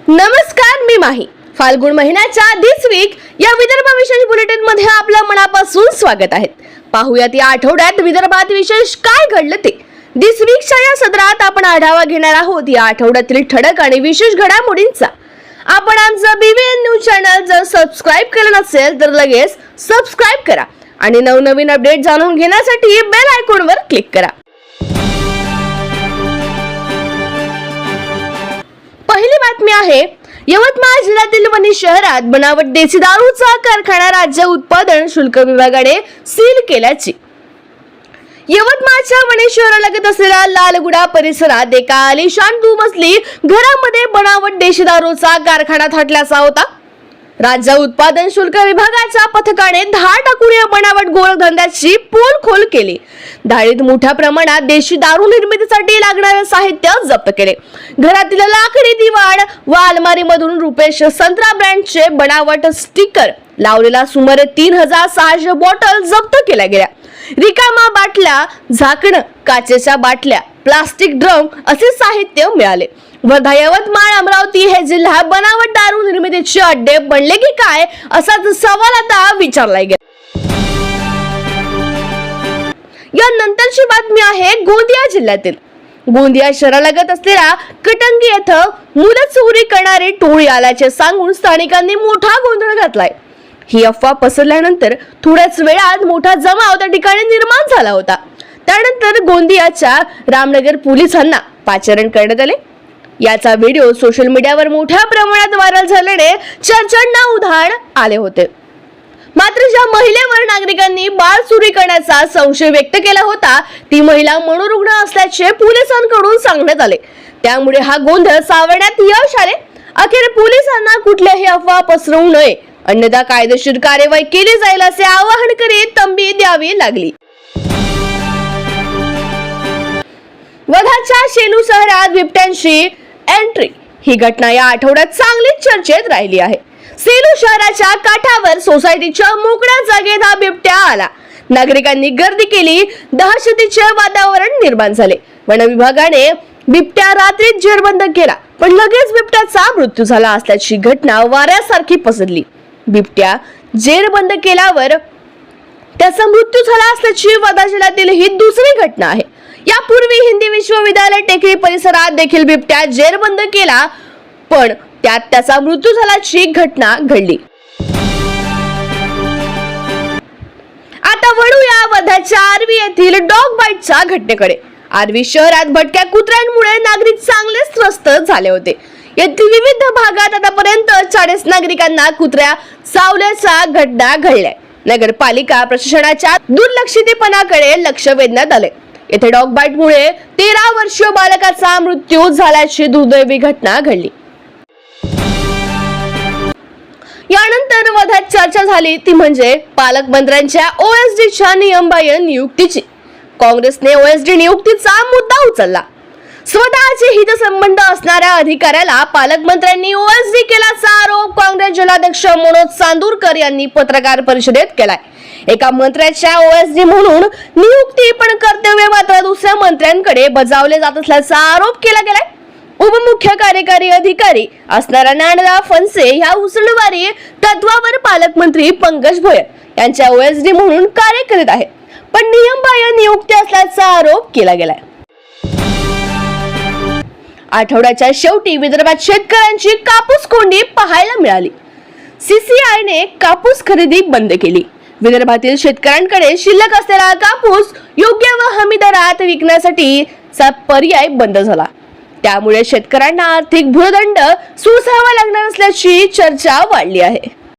नमस्कार, मी माही. फाल्गुन महिन्याच्या दिस वीक या विदर्भ विशेष बुलेटिन मध्ये आपलं मनापासून स्वागत आहे. पाहूयात या आठवड्यात विदर्भात विशेष काय घडलं ते. दिस वीकच्या या सदरात आपण आढावा घेणार आहोत या आठवड्यातील ठळक आणि विशेष घडामोडींचा. आपण आमचं BBN न्यूज चॅनल जर सबस्क्राइब केलं नसेल तर लगेच सबस्क्राइब करा आणि नवनवीन अपडेट जाणून घेण्यासाठी बेल आयकॉनवर क्लिक करा. पहिली बातमी आहे, यवतमाळ जिल्ह्यातील वणी शहरात बनावट देशी दारूचा कारखाना राज्य उत्पादन शुल्क विभागाने सील केल्याची. यवतमाळच्या वणी शहरालगत असलेल्या लालगुडा परिसरात एका आलिशान दुमजली घरामध्ये बनावट देशी दारूचा कारखाना थाटल्याचा होता. राज्य उत्पादन शुल्क विभागाच्या पथकाने 10 टाकून या बनावट गोळधंद्याची पोलखोल केली. धाडीत मोठ्या प्रमाणात देशी दारू निर्मितीसाठी लागणारे साहित्य जप्त केले. घरातील लाकडी दिवाण व अलमारीमधून रुपेश संत्रा ब्रँडचे बनावट स्टिकर लावलेला सुमारे 3600 बॉटल जप्त केल्या गेल्या. रिकामा बाटल्या, झाकणं, काचेच्या बाटल्या, प्लास्टिक ड्रम असे साहित्य मिळाले. वर्धा, यवतमाळ, अमरावती हे जिल्हा बनावट दारू निर्मितीचे अड्डे बनले की काय असाच सवाल आता विचारला गेला. या नंतरची बातमी आहे गोंदिया जिल्ह्यातील. गोंदिया शहरालगत असलेल्या कटंगी येथे मुलं चोरी करणारी टोळी आल्याचे सांगून स्थानिकांनी मोठा गोंधळ घातलाय. ही अफवा पसरल्यानंतर थोड्याच वेळात मोठा जमाव त्या ठिकाणी निर्माण झाला होता. त्यानंतर गोंदियाच्या रामनगर पोलिसांना पाचारण करण्यात आले. याचा व्हिडिओ सोशल मीडियावर मोठ्या प्रमाणात व्हायरल झाल्याने चर्चांना उधाण आले होते. मात्र ज्या महिलेवर नागरिकांनी बाळ चोरी करण्याचा संशय व्यक्त केला होता ती महिला मनोरुग्ण असल्याचे पोलिसांकडून सांगण्यात आले. त्यामुळे हा गोंधळ सावरण्यात यश आले. अखेर पोलिसांना कुठल्याही अफवा पसरवू नये अन्यथा कायदेशीर कार्यवाही केली जाईल असे आवाहन करीत तंबी द्यावी लागली. वर्धाच्या शेलू शहरात बिबट्यांची एंट्री. ही घटना या आठवड्यात चांगलीच चर्चेत राहिली आहे. सेलू शहराच्या काठावर सोसायटीच्या मोकळ्या जागेत हा बिबट्या आला. नागरिकांनी गर्दी केली. दहशतीचे वातावरण निर्माण झाले. वन विभागाने बिबट्या रात्रीत जेरबंद केला पण लगेच बिबट्याचा मृत्यू झाला असल्याची घटना वाऱ्यासारखी पसरली. बिबट्या जेरबंद केल्यावर त्याचा मृत्यू झाला असल्याची वर्धा जिल्ह्यातील ही दुसरी घटना आहे. यापूर्वी हिंदी विश्वविद्यालय टेकडी परिसरात देखील बिबट्या जेरबंद केला पण त्यात त्याचा मृत्यू झाल्याची घटना घडली. आता वळूया वर्धाच्या आर्वी येथील डॉग बाईटच्या घटनेकडे. आर्वी शहरात भटक्या कुत्र्यांमुळे नागरिक चांगलेच त्रस्त झाले होते. येथील विविध भागात आतापर्यंत 40 नागरिकांना कुत्र्या चावल्याच्या घटना घडल्या. नगरपालिका प्रशासनाच्या दुर्लक्षितपणाकडे लक्ष वेधण्यात आले. येथे डॉग बाईटमुळे 13 वर्षीय बालकाचा मृत्यू झाल्याची दुर्दैवी घटना घडली. यानंतर वर्धात चर्चा झाली ती म्हणजे पालकमंत्र्यांच्या OSDच्या नियमबाह्य नियुक्तीची. काँग्रेसने OSD नियुक्तीचा मुद्दा उचलला. स्वतःचे हितसंबंध असणाऱ्या अधिकाऱ्याला पालकमंत्र्यांनी OSD केल्याचा आरोप काँग्रेस जिल्हाध्यक्ष मनोज चांदूरकर यांनी पत्रकार परिषदेत केलाय. एका मंत्र्याच्या OSD म्हणून नियुक्ती पण कर्तव्य मात्र दुसऱ्या मंत्र्यांकडे बजावले जात असल्याचा आरोप केला गेलाय. उपमुख्य कार्यकारी अधिकारी असणाऱ्या ज्ञानराव फणसे ह्या उसळवारी तत्वावर पालकमंत्री पंकज भोयर यांच्या OSD म्हणून कार्य करीत आहेत पण नियमबाह्य नियुक्ती असल्याचा आरोप केला गेलाय. आठवड्याच्या शेवटी विदर्भात शेतकऱ्यांची कापूस कोंडी पाहायला मिळाली. CCIने कापूस खरेदी बंद केली. विदर्भातील शेतकऱ्यांकडे शिल्लक असलेला कापूस योग्य व हमी दरात विकण्यासाठीचा पर्याय बंद झाला. त्यामुळे शेतकऱ्यांना आर्थिक भूर्दंड सोसावा लागणार असल्याची चर्चा वाढली आहे.